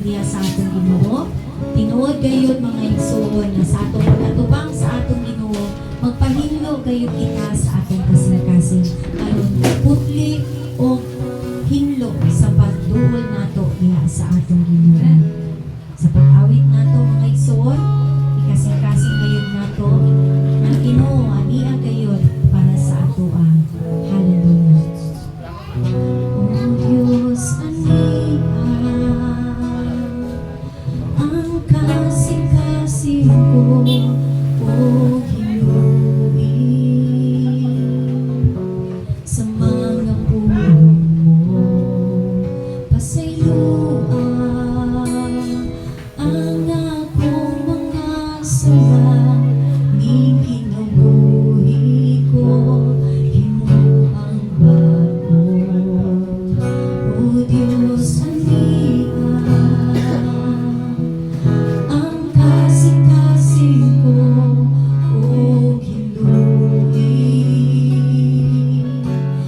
diya sa atong Ginoo. Tinuod gayud mga igsoon na sa atong pag-atubang sa atong Ginoo, magpahinlo gayud kita sa atong kasinakasin aron putli o hinlo sa pagduol nato diha sa atong Ginoo. Sa pag-awit nato mga igsoon, ikasing-kasing gayud nato ang Ginoo ania gayud para sa atoa. Hallelujah. O Diyos, ang kasing-kasing ko, o Hinuwi, sa mga pulong mo, pasayloan ang akong mga sala, ni kinabuhi ko, himo ang bago. O Diyos, ang kasing-kasing ko, o Hinuwi,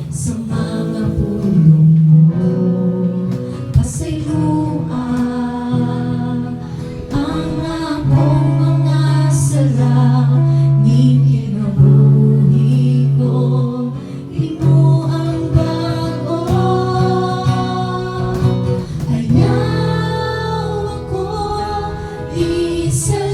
sa mga pulong mo, pasayloan ang akong mga sala, ni kinabuhi ko, himo ang bago. Ayaw ako isalikway,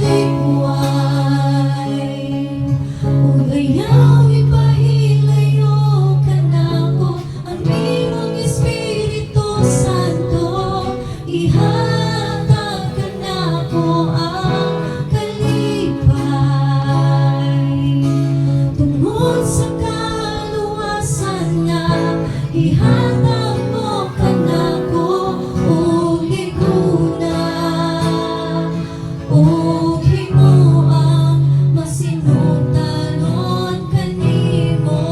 ug ayaw ipahilayo ka nako, ang imong Espiritu Santo, ihatag ka nako ang kalipay. Tungod sa kaluwasan nga, ihatag mo ka nako og liguna, og himo ang masinungtanon kanimo.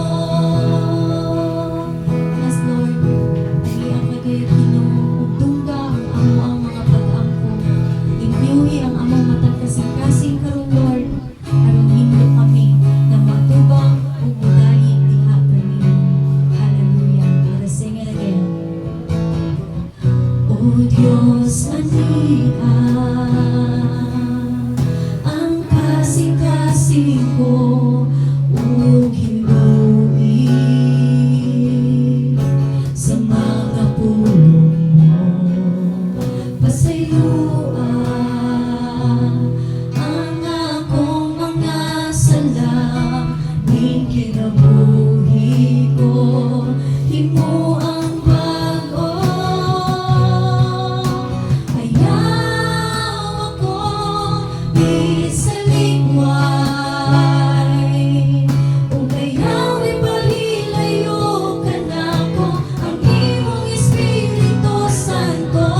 Yes, Lord, agian ka kayo Ginoo, ug tungga ang amo ang mga pag-angko. Inyuhi ang among matag kasing-kasing karon, Lord, aron hinlo kami na matubang ug mudayi diha kanimo. Hallelujah. Let us sing it again. O Diyos, ang kasing-kasing ko, o Hinuwi, sa mga pulong mo, pasayloan ang akong mga sala, ni kinabuhi ko, himo ang bago. Ayaw ako isalikway, ug ayaw ipahilayo ka nako, ang imong Espiritu Santo,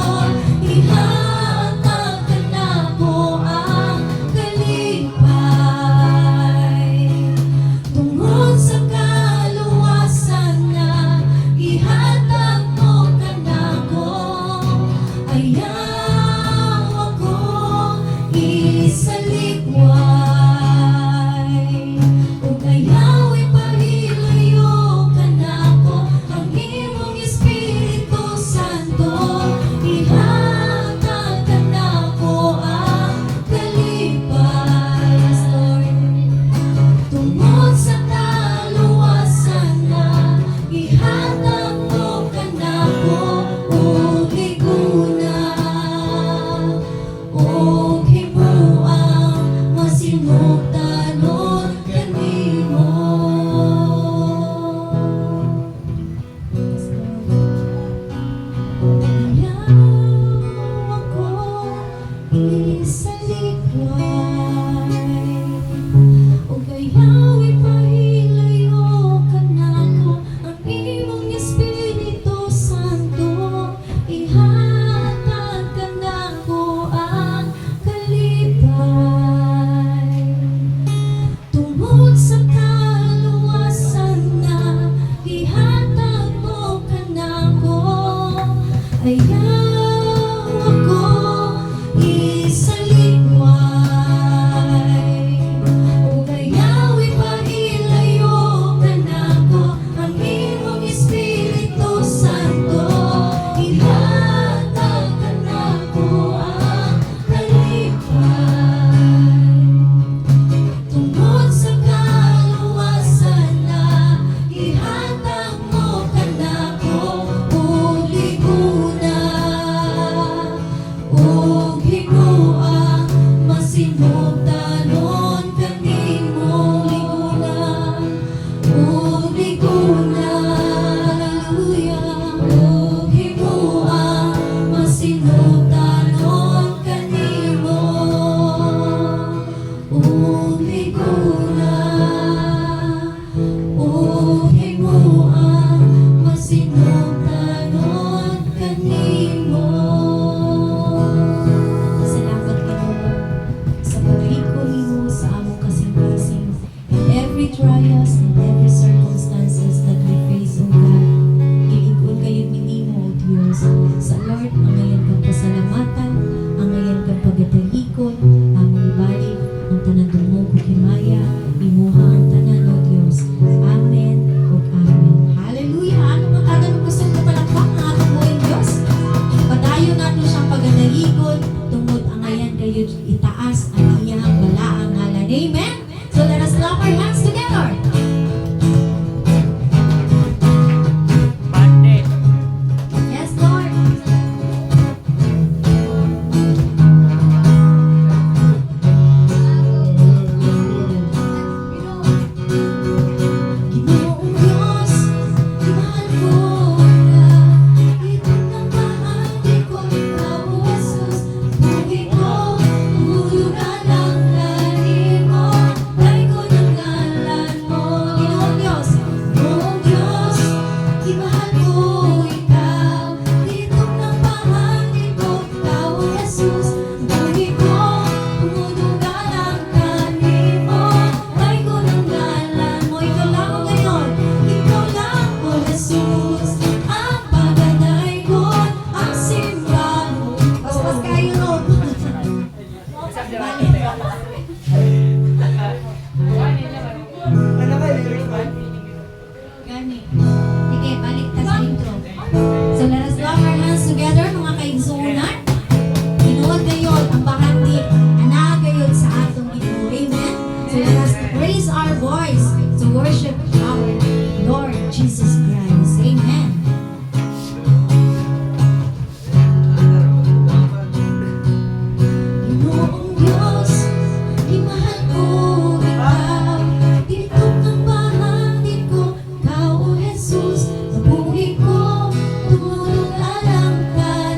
ihatag ka nako ang kalipay. Tungod sa kaluwasan nga, ihatag mo ka nako. Ayaw ako isalikway, ug ayaw ipahilayo ka nako, ang imong Espiritu Santo, ihatag ka nako ang kalipay. Yes, Lord. Tungod sa kaluwasan nga, ihatag mo ka nako og liguna, og himo ang masinungtanon kanimo. Yes, Lord. Ayaw ako isalikway, ug ayaw ipahilayo ka nako, ang imong Espiritu Santo, ihatag ka nako ang kalipay. Tungod sa kaluwasan nga, ihatag mo ka nako. Ayaw ako isalikway, ug ayaw ipahilayo ka nako, ang imong Espiritu Santo, ihatag ka nako Jesus. Sa Lord, ang ngayon kang pasalamatan, ang ngayon kang pagatalikon, among ibalik, ang tanan mo himaya, imuha ang tanan o Diyos. Amen o Amen. Hallelujah! Ano man tanan mo gusto ko palakpak ng atong buhay Diyos? Padayon natin siyang pagatalikon, tungod ang ngayon kayo itaas ang iyang balaang ngalan. Amen? So let us clap our hands together. Yes, Lord. Ginoong Diyos, imahal ko ka. Itong ng mahal ko, ikaw, Jesus. Buhay ko, tumutugan ang galing mo. Lay ko ng ngalan mo. Ginoong Diyos, imahal ko ikaw. Itong ng mahal ko, ikaw, Jesus. Buhay ko, tumutugan ang galing mo. Lay ko ng ngalan mo. Ikaw lang o ngayon, ikaw lang o Jesus. Ang paganay ko, ang simbahan mo. Pas kayo no. Gani. Sige, balik ta sa intro. So let us clap our hands together, mga kaigsunan. Tinuod gayod ang bahandi, ana gayod sa atong Ginoo. Amen. So let us raise our voice to worship our Lord Jesus Christ. Amen. Ginoong Diyos, imahal ko ikaw. Dito ng bahagi ko, ikaw o Jesus. Sa buhay ko, tumulong alam ka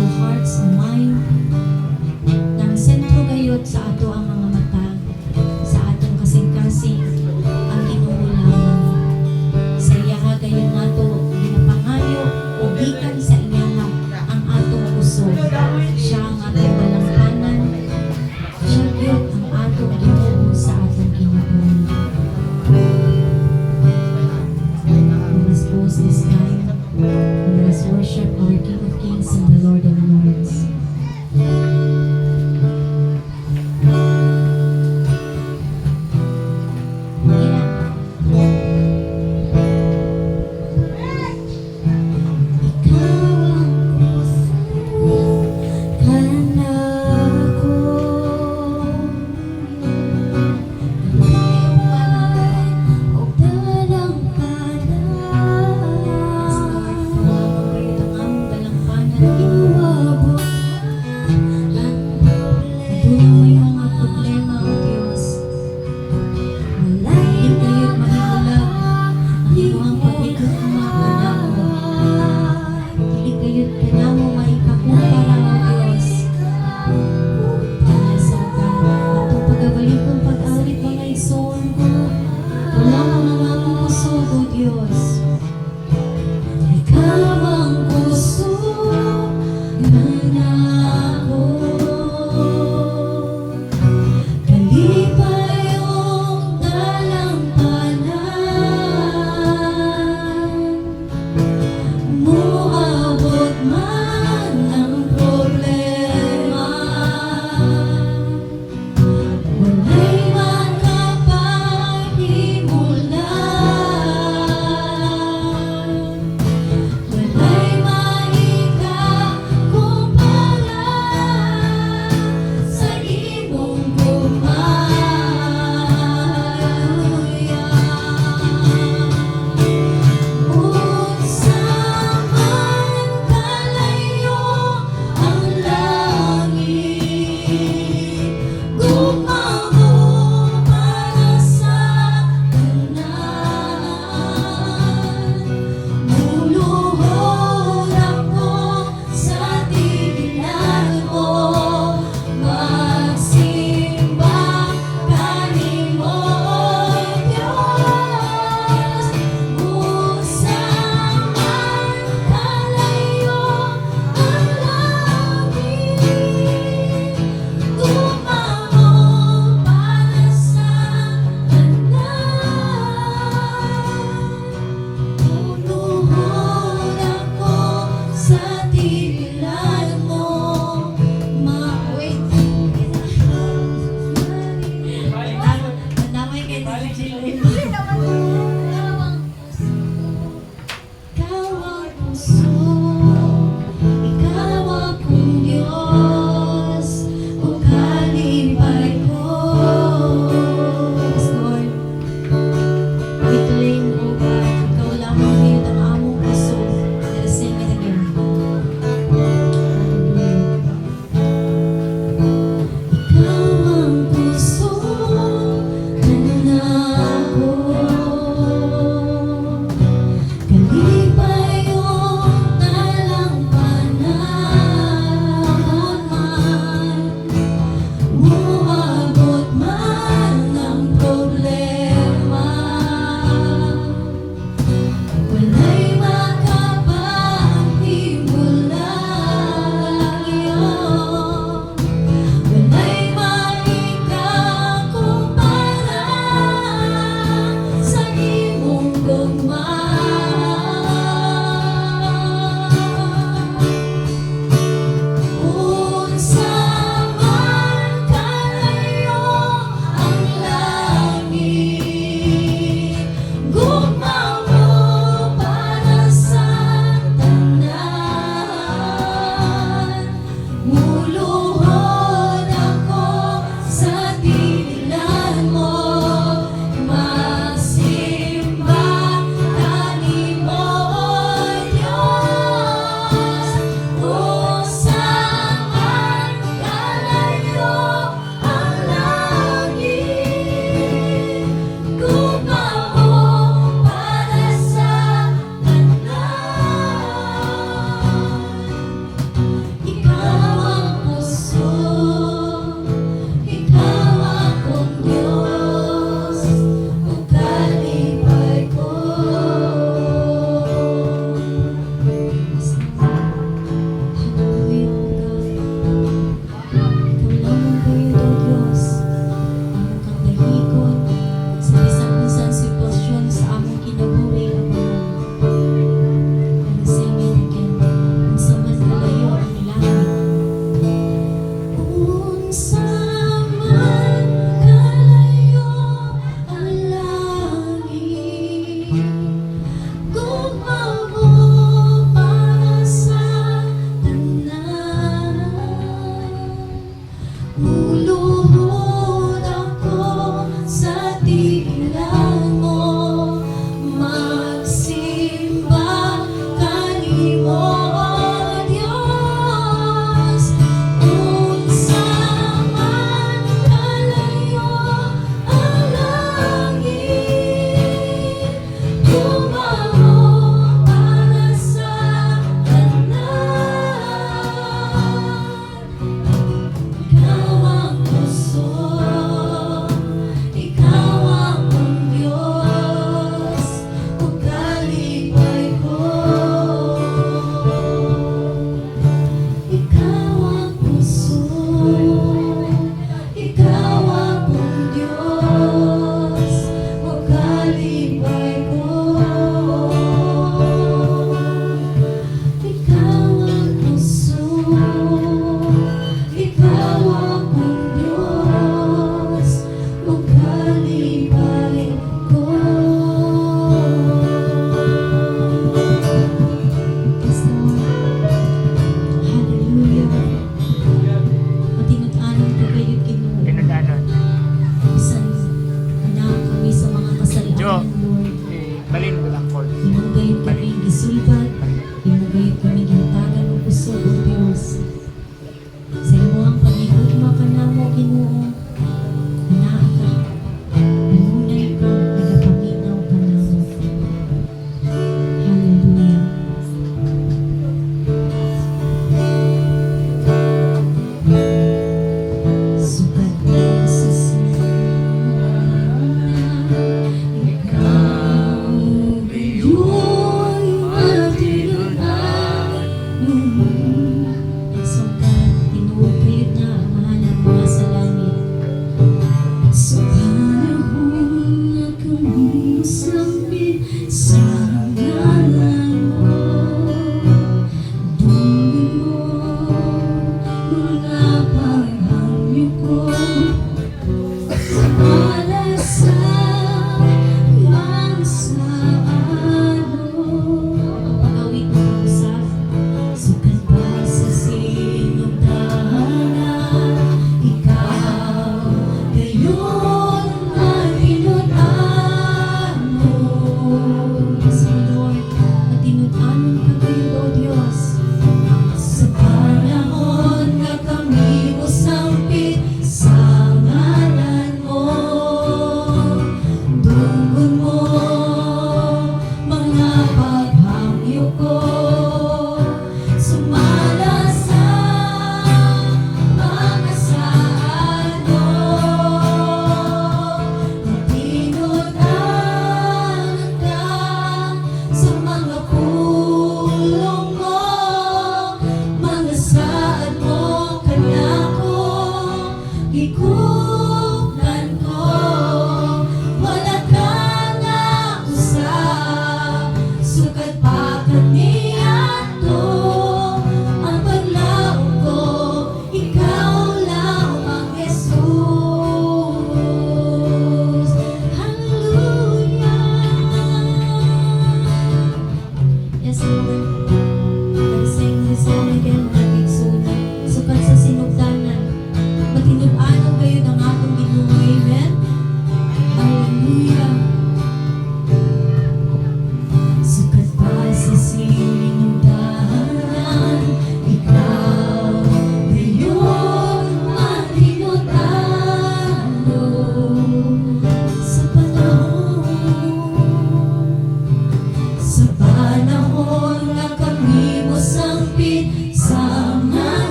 our hearts and mind. Nang sentro gayud sa ato ang mga mata, sa atong kasing-kasing, ang Ginoo lamang. Sa iyaha gayud nato ginapangayo o gikan sa iyaha ang atong puso. Siya ang atong balanghanan. Siya gyud ang atong Ginoo sa atong kinabuhi. Let us pause this time. Let us worship our King of Kings and the Lord of Lords. Ikaw ang puso,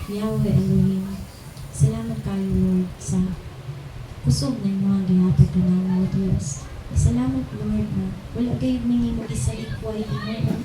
Yahweh Elohim. Salamat kayo Lord sa kusog na mga gihapon ka na mga Diyos. Salamat Lord na wala kayo nini mag-isa ikway Ginoo.